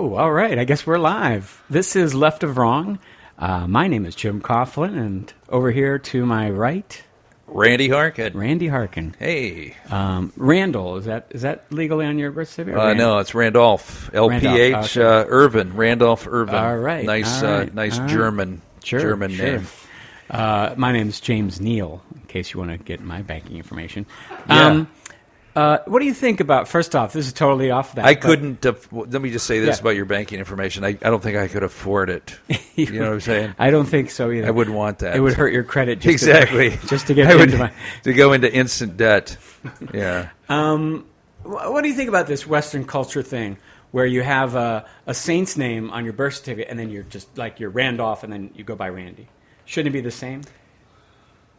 Oh, all right. I guess we're live. This is Left of Wrong. My name is Jim Coughlin, and over here to my right, Randy Harken. Randy Harken. Hey. Randall, is that legally on your birth certificate? No, it's Randolph. LPH okay. Irvin. Randolph Irvin. All right. Nice, all right. nice all German, right. Sure, German sure. name. My name's James Neal, in case you want to get my banking information. Yeah. What do you think about, first off, this is totally off that. I couldn't, let me just say this Yeah. about your banking information. I don't think I could afford it. You know what I'm saying? I don't think so either. I wouldn't want that. It would hurt your credit just Exactly. to get I would, into my... to go into instant debt. Yeah. What do you think about this Western culture thing where you have a saint's name on your birth certificate and then you're just like you're Randolph and then you go by Randy? Shouldn't it be the same?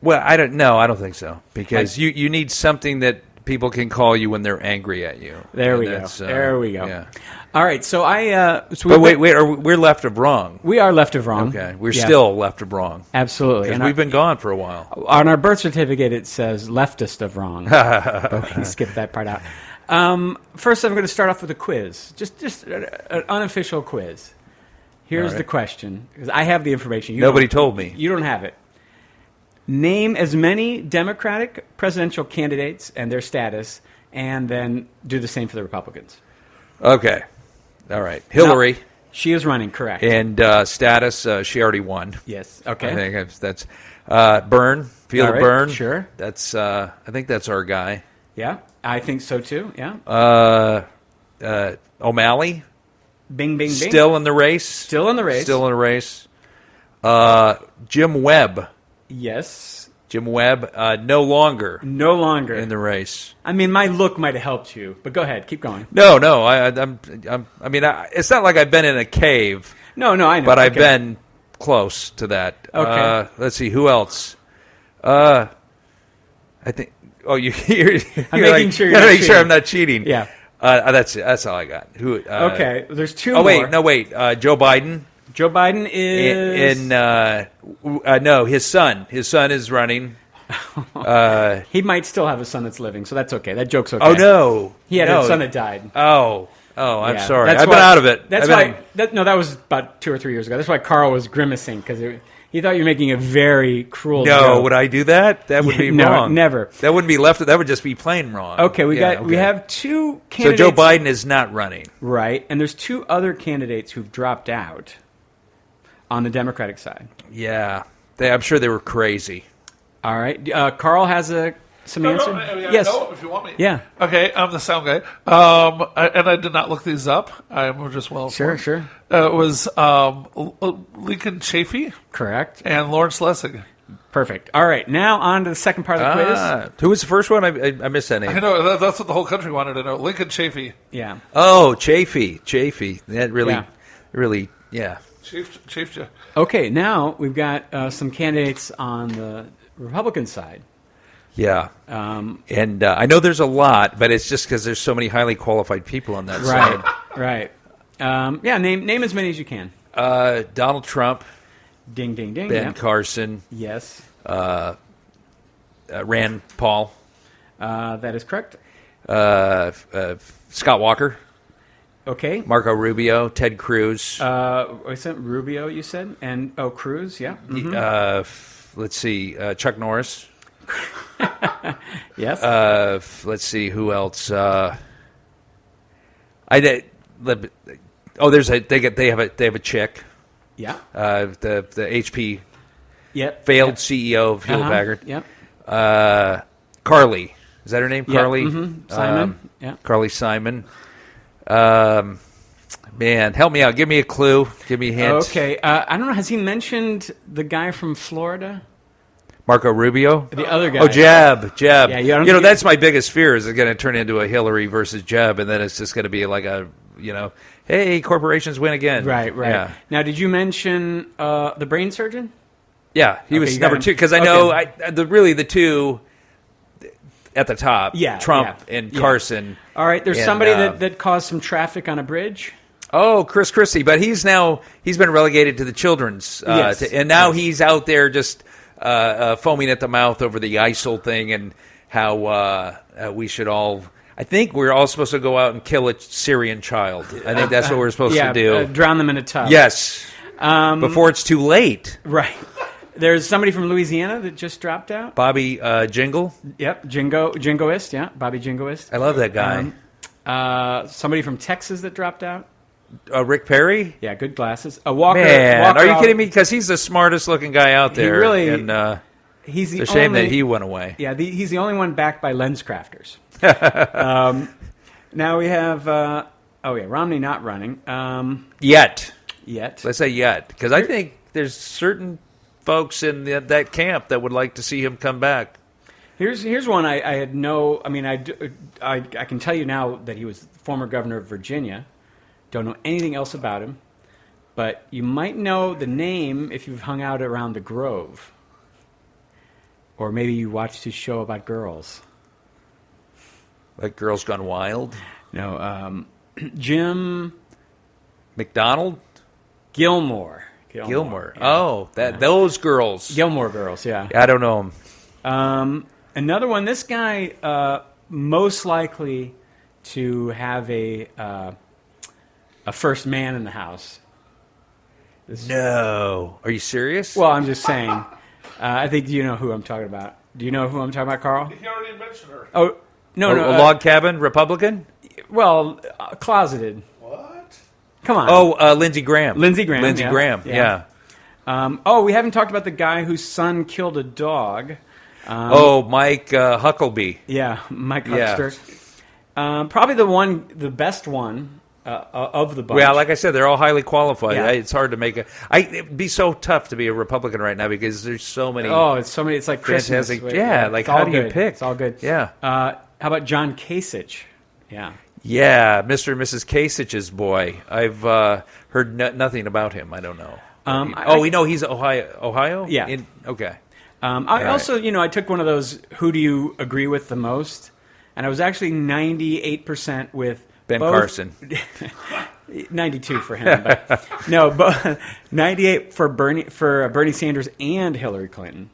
Well, I don't think so. Because you need something that people can call you when they're angry at you. There we go. There we go. Yeah. All right, so but wait, we're left of wrong. We are left of wrong. Okay, we're still left of wrong. Absolutely. And we've been gone for a while. On our birth certificate, it says leftist of wrong. But we can skip that part out. First, I'm going to start off with a quiz. Just an unofficial quiz. Here's the question, because I have the information. Nobody told me. You don't have it. Name as many Democratic presidential candidates and their status, and then do the same for the Republicans. Okay. All right. Hillary. Now, she is running, correct. And status, she already won. Yes. Okay. I think that's Byrne, Field of Byrne. Sure. That's I think that's our guy. Yeah, I think so too. Yeah. O'Malley. Bing, bing, bing. Still in the race. Still in the race. Still in the race. Jim Webb. Yes. Jim Webb, no longer in the race. I mean, my look might have helped you, but go ahead, keep going. No. It's not like I've been in a cave. No, I know. But I've been close to that. Okay. Let's see, who else? I think. Oh, you're I'm making sure you're not make cheating. sure I'm not cheating. Yeah. That's it. That's all I got. Who? Okay. There's two more. Oh wait, no wait. Joe Biden. Joe Biden is no, his son. His son is running. He might still have a son that's living, so that's okay. That joke's okay. Oh no, he had a son that died. Oh, I'm Yeah. sorry. That's I've been out of it. That's why. That was about 2 or 3 years ago. That's why Carl was grimacing because he thought you were making a very cruel No, joke. would I do that? That would be No, wrong. never. That wouldn't be left. That would just be plain wrong. Okay, we have two candidates. So Joe Biden is not running, right? And there's two other candidates who've dropped out on the Democratic side. Yeah, I'm sure they were crazy. All right, Carl has some answer. Yes, if you want me. Yeah. Okay, I'm the sound guy, and I did not look these up. I'm just well informed. Sure. It was Lincoln Chafee, Correct. and Lawrence Lessig. Perfect. All right, now on to the second part of the quiz. Who was the first one? I missed that name. I know that's what the whole country wanted to know. Lincoln Chafee. Yeah. Oh, Chafee. That really, yeah. Chafed you. Okay, now we've got some candidates on the Republican side. Yeah. And I know there's a lot, but it's just because there's so many highly qualified people on that side. Right. Name as many as you can. Donald Trump. Ding, ding, ding. Ben Carson. Yes. Rand Paul. That is correct. Scott Walker. Okay. Marco Rubio. Ted Cruz. Was it Rubio, you said? And, Cruz, yeah. Mm-hmm. Let's see. Chuck Norris. Yes. Let's see. Who else? They have a chick. Yeah. The HP. Yep. Failed CEO of Hewlett Packard. Yep. Carly. Is that her name? Carly? Mm-hmm. Simon. Yeah. Carly Simon. Man, help me out. Give me a clue. Give me a hint. Okay. I don't know. Has he mentioned the guy from Florida? Marco Rubio? The other guy. Oh, Jeb. Yeah, that's my biggest fear is it's going to turn into a Hillary versus Jeb, and then it's just going to be like hey, corporations win again. Right. Yeah. Now, did you mention the brain surgeon? Yeah, he was number 2, because I know the two at the top, Trump and Carson. All right, there's somebody that caused some traffic on a bridge. Oh, Chris Christie, but he's been relegated to the children's, and now he's out there just foaming at the mouth over the ISIL thing and how we should all. I think we're all supposed to go out and kill a Syrian child. I think that's what we're supposed to do. Drown them in a tub. Yes. Before it's too late. Right. There's somebody from Louisiana that just dropped out. Bobby Jingle. Yep, Jingoist. Yeah, Bobby Jingoist. I love that guy. Somebody from Texas that dropped out. Rick Perry. Yeah, good glasses. Walker. Man, Walker, are you kidding me? Because he's the smartest looking guy out there. He really. And he's the it's a shame only, that he went away. Yeah, he's the only one backed by lens crafters. Now we have. Romney not running. Yet. Let's say yet, because I think there's certain folks in that camp that would like to see him come back. Here's one I had no. I mean, I can tell you now that he was the former governor of Virginia. Don't know anything else about him, but you might know the name if you've hung out around the Grove, or maybe you watched his show about girls. Like Girls Gone Wild. No, Jim McDonald. Gilmore. Yeah. Oh, those girls. Gilmore Girls, yeah. I don't know him. Another one, this guy most likely to have a first man in the house. No. Are you serious? Well, I'm just saying. I think you know who I'm talking about. Do you know who I'm talking about, Carl? He already mentioned her. Oh, no. A log cabin Republican? Well, closeted. What? Come on. Lindsey Graham. Lindsey Graham, yeah. We haven't talked about the guy whose son killed a dog. Mike Huckabee. Yeah, Mike Huckster. Probably the best one of the bunch. Yeah, like I said, they're all highly qualified. Yeah. It's hard to make it'd be so tough to be a Republican right now because there's so many. Oh, it's so many. It's like Christmas. Fantastic. Yeah, like how do you pick? It's all good. Yeah. How about John Kasich? Yeah. Yeah, Mr. and Mrs. Kasich's boy. I've heard nothing about him. I don't know. We know he's Ohio? Yeah. Okay. Also, I took one of those, who do you agree with the most? And I was actually 98% with Ben Carson. 92 for him. But 98 for Bernie Sanders and Hillary Clinton,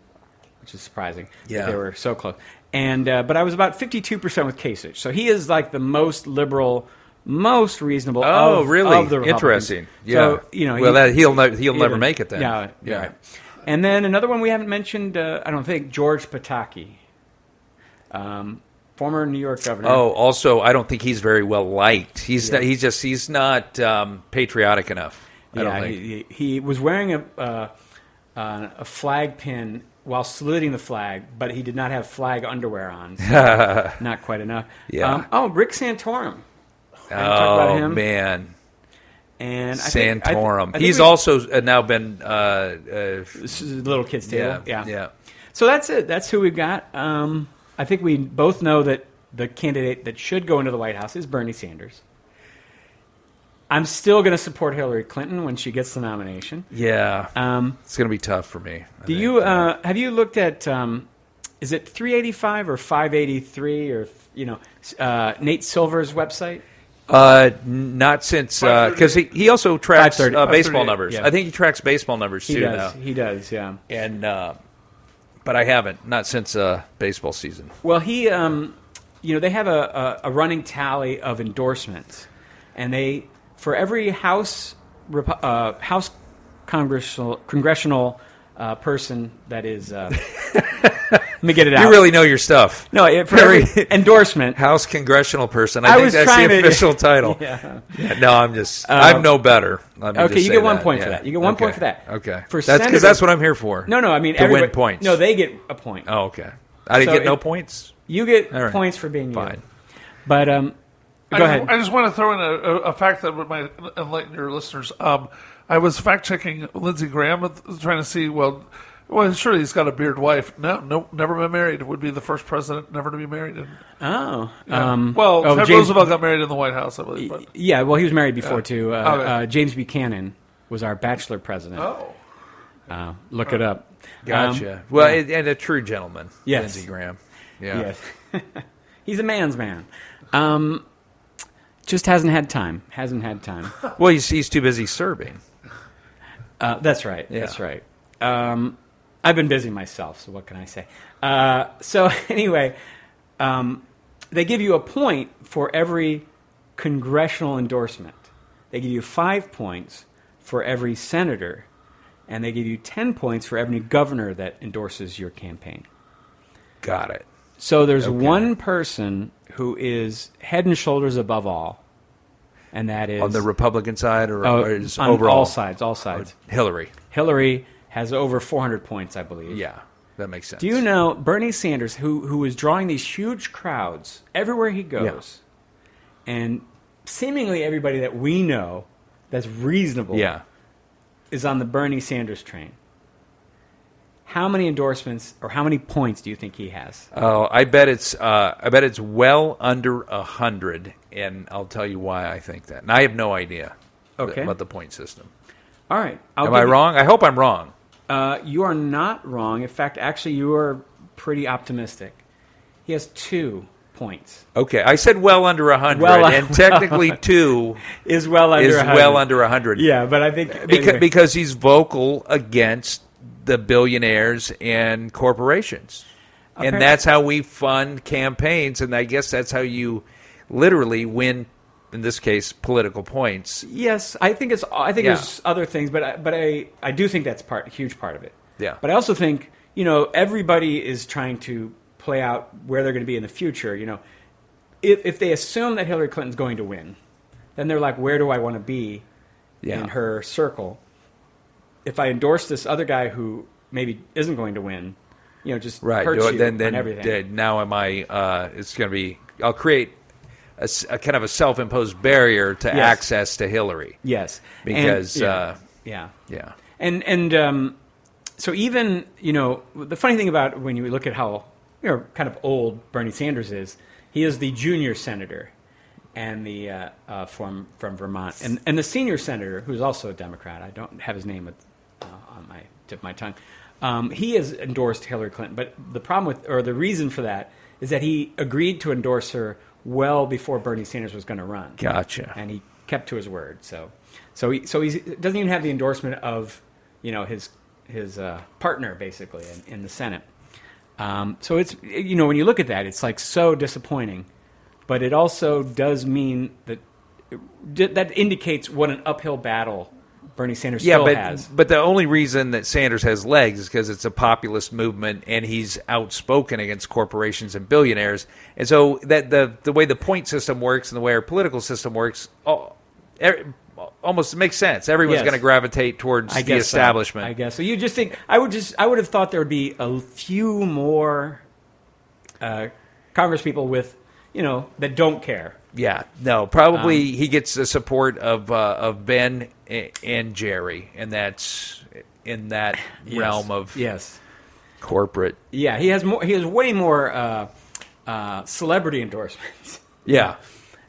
which is surprising. Yeah. They were so close. And but I was about 52% with Kasich. So he is like the most liberal, most reasonable of the Republicans. Interesting. Yeah. So, he'll never make it then. Yeah. Right. And then another one we haven't mentioned, I don't think, George Pataki, former New York governor. Oh, also, I don't think he's very well liked. He's not patriotic enough. I don't think. He was wearing a flag pin while saluting the flag, but he did not have flag underwear on. So not quite enough. Yeah. Rick Santorum. About him. Man. And Santorum. He's also now been little kids table. Yeah. So that's it. That's who we've got. I think we both know that the candidate that should go into the White House is Bernie Sanders. I'm still going to support Hillary Clinton when she gets the nomination. Yeah. It's going to be tough for me. Have you looked at is it 385 or 583 or Nate Silver's website? Not since because he also tracks baseball numbers. Yeah. I think he tracks baseball numbers too now. He does, yeah. And but I haven't, not since baseball season. Well, he they have a running tally of endorsements, and for every House congressional person that is. Let me get it out. You really know your stuff. No, for every endorsement. House congressional person. I think that's the official title. Yeah. No, I'm just. I'm no better. Okay, you get 1 point for that. You get 1 point for that. Okay. That's because that's what I'm here for. No, I mean to win points. No, they get a point. Oh, okay. I didn't get no points. You get points for being fine. You. But go ahead. I just want to throw in a fact that might enlighten your listeners. I was fact checking Lindsey Graham, trying to see. Well, surely he's got a beard wife. No, never been married. Would be the first president never to be married. Yeah. Ted Roosevelt got married in the White House, I believe. But. Yeah, well, he was married before, too. James Buchanan was our bachelor president. Oh. Look it up. Gotcha. And a true gentleman, yes. Lindsey Graham. Yeah. Yes. He's a man's man. Just hasn't had time. Well, he's too busy serving. That's right. Yeah. That's right. I've been busy myself, so what can I say? So anyway, they give you a point for every congressional endorsement. They give you 5 points for every senator, and they give you 10 points for every governor that endorses your campaign. Got it. So there's one person who is head and shoulders above all, and that is... On the Republican side or is on overall? All sides. Hillary. Hillary has over 400 points, I believe. Yeah, that makes sense. Do you know Bernie Sanders, who is drawing these huge crowds everywhere he goes, and seemingly everybody that we know that's reasonable is on the Bernie Sanders train? How many endorsements or how many points do you think he has? Oh, I bet it's well under 100, and I'll tell you why I think that. And I have no idea about the point system. All right. Am I wrong? I hope I'm wrong. You are not wrong. In fact, actually, you are pretty optimistic. He has 2 points. Okay, I said well under 100, and technically 2 is well under 100. Well under 100. Yeah, but I think because he's vocal against the billionaires and corporations. Apparently. And that's how we fund campaigns, and I guess that's how you literally win, in this case, political points. Yes, I think there's other things, but I do think that's a huge part of it. Yeah. But I also think, everybody is trying to play out where they're going to be in the future. If they assume that Hillary Clinton's going to win, then they're like, where do I want to be in her circle? If I endorse this other guy who maybe isn't going to win, just hurts you on everything. Now it's going to be, I'll create a kind of a self-imposed barrier to access to Hillary. Yes. Because, so even, the funny thing about when you look at how, kind of old Bernie Sanders is, he is the junior senator and the from Vermont. And the senior senator, who's also a Democrat, I don't have his name on my tip of my tongue, he has endorsed Hillary Clinton. But the problem the reason for that is that he agreed to endorse her well before Bernie Sanders was going to run. Gotcha. And he kept to his word. So he doesn't even have the endorsement of, his partner, basically, in the Senate. So it's, when you look at that, it's like so disappointing. But it also does mean that indicates what an uphill battle Bernie Sanders still has. But the only reason that Sanders has legs is because it's a populist movement, and he's outspoken against corporations and billionaires. And so that the way the point system works and the way our political system works almost makes sense. Everyone's going to gravitate towards the establishment. I guess so. You just think I would have thought there would be a few more Congress people with that don't care. Yeah, no, probably he gets the support of Ben and Jerry, and that's in that realm of corporate. Yeah, he has more. He has way more celebrity endorsements. Yeah,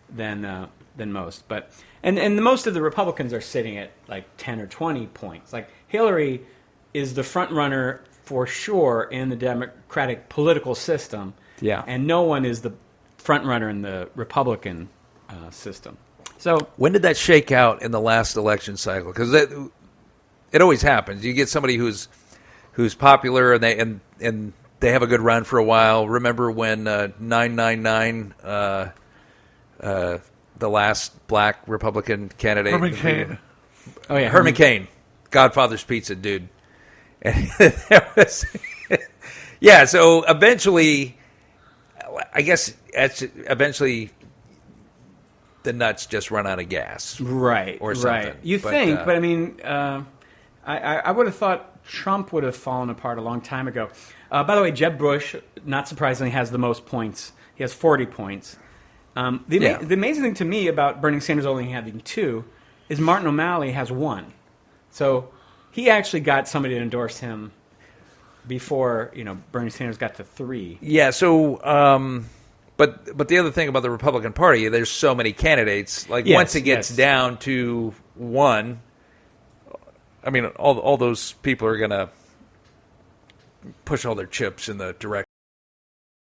than most. But and most of the Republicans are sitting at like 10 or 20 points. Like Hillary is the front runner for sure in the Democratic political system. Yeah, and no one is the front runner in the Republican system. So when did that shake out in the last election cycle? Because it always happens. You get somebody who's popular and they have a good run for a while. Remember when 999, the last black Republican candidate, Herman Cain. Oh yeah, Herman Cain, Godfather's Pizza, dude. And so eventually, I guess eventually the nuts just run out of gas. Right. Or something. Right. You think, but I mean, I would have thought Trump would have fallen apart a long time ago. By the way, Jeb Bush, not surprisingly, has the most points. He has 40 points. The amazing thing to me about Bernie Sanders only having 2 is Martin O'Malley has 1. So he actually got somebody to endorse him before Bernie Sanders got to 3. Yeah. So, but the other thing about the Republican Party, there's so many candidates. Like once it gets down to 1, I mean, all those people are going to push all their chips in the direction